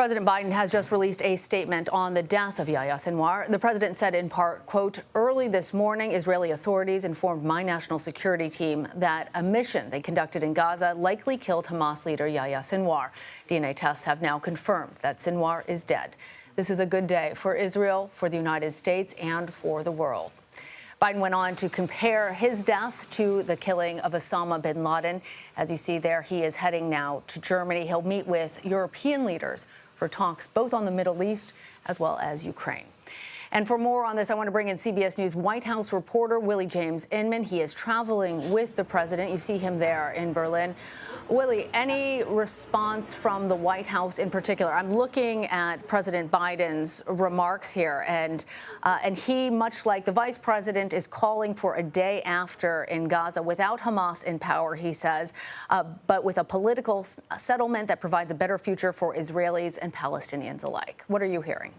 President Biden has just released a statement on the death of Yahya Sinwar. The president said in part, quote, "Early this morning, Israeli authorities informed my national security team that a mission they conducted in Gaza likely killed Hamas leader Yahya Sinwar. DNA tests have now confirmed that Sinwar is dead. This is a good day for Israel, for the United States, and for the world." Biden went on to compare his death to the killing of Osama bin Laden. As you see there, he is heading now to Germany. He'll meet with European leaders for talks both on the Middle East as well as Ukraine. And for more on this, I want to bring in CBS News White House reporter Willie James Inman. He is traveling with the president. You see him there in Berlin. Willie, any response from the White House in particular? I'm looking at President Biden's remarks here, and he, much like the vice president, is calling for a day after in Gaza without Hamas in power, he says, but with a political settlement that provides a better future for Israelis and Palestinians alike. What are you hearing?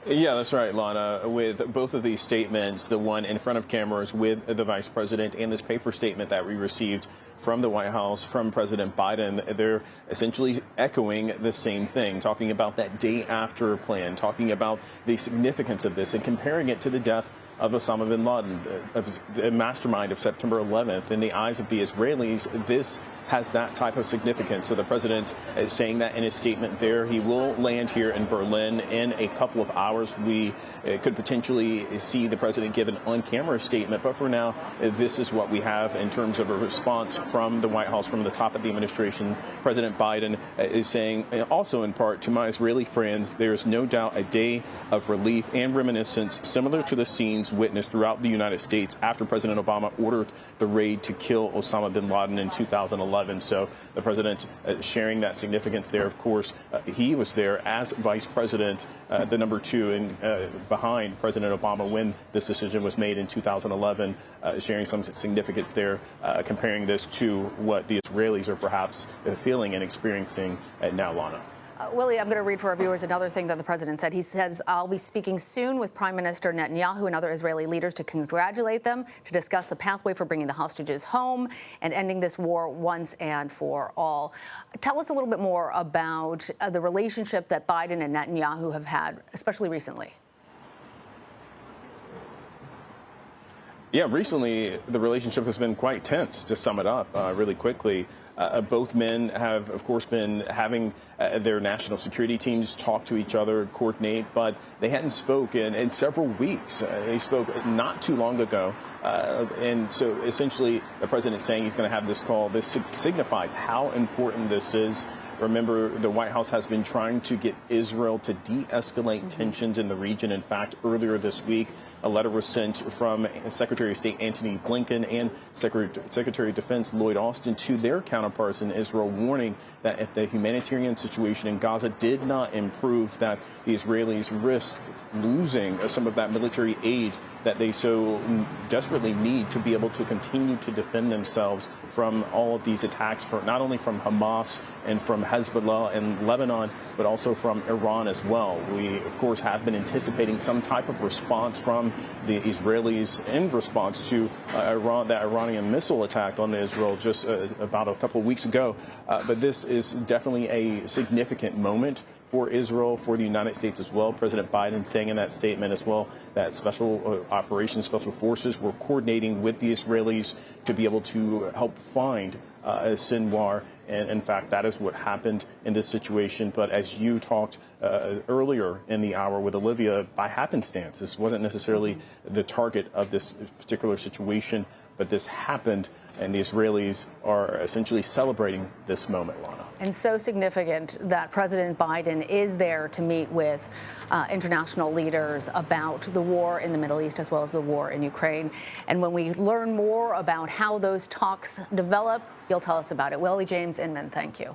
Yeah, that's right, Lana. With both of these statements, the one in front of cameras with the vice president and this paper statement that we received from the White House, from President Biden, they're essentially echoing the same thing, talking about that day after plan, talking about the significance of this and comparing it to the death of Osama bin Laden, the mastermind of September 11th. In the eyes of the Israelis, this has that type of significance. So the president is saying that in his statement there. He will land here in Berlin in a couple of hours. We could potentially see the president give an on-camera statement, but for now, this is what we have in terms of a response from the White House, from the top of the administration. President Biden is saying, also in part, to my Israeli friends, there is no doubt a day of relief and reminiscence similar to the scenes witnessed throughout the United States after President Obama ordered the raid to kill Osama bin Laden in 2011. So the president sharing that significance there. Of course, he was there as vice president, the number two behind President Obama when this decision was made in 2011, sharing some significance there, comparing this to what the Israelis are perhaps feeling and experiencing now, Lana. Willie, I'm going to read for our viewers another thing that the president said. He says, "I'll be speaking soon with Prime Minister Netanyahu and other Israeli leaders to congratulate them, to discuss the pathway for bringing the hostages home and ending this war once and for all." Tell us a little bit more about the relationship that Biden and Netanyahu have had, especially recently. Yeah, recently the relationship has been quite tense, to sum it up really quickly. Both men have, of course, been having their national security teams talk to each other, coordinate, but they hadn't spoken in several weeks. They spoke not too long ago. And so essentially the president is saying he's going to have this call. This signifies how important this is. Remember, the White House has been trying to get Israel to de-escalate tensions in the region. In fact, earlier this week, a letter was sent from Secretary of State Antony Blinken and Secretary of Defense Lloyd Austin to their counterparts in Israel, warning that if the humanitarian situation in Gaza did not improve, that the Israelis risk losing some of that military aid that they so desperately need to be able to continue to defend themselves from all of these attacks, not only from Hamas and from Hezbollah and Lebanon, but also from Iran as well. We, of course, have been anticipating some type of response from the Israelis in response to that Iranian missile attack on Israel just about a couple of weeks ago. But this is definitely a significant moment for Israel, for the United States as well. President Biden saying in that statement as well that special operations, special forces were coordinating with the Israelis to be able to help find Sinwar. And in fact, that is what happened in this situation. But as you talked earlier in the hour with Olivia, by happenstance, this wasn't necessarily the target of this particular situation, but this happened, and the Israelis are essentially celebrating this moment, Lana. And so significant that President Biden is there to meet with international leaders about the war in the Middle East as well as the war in Ukraine. And when we learn more about how those talks develop, you'll tell us about it. Willie James Inman, thank you.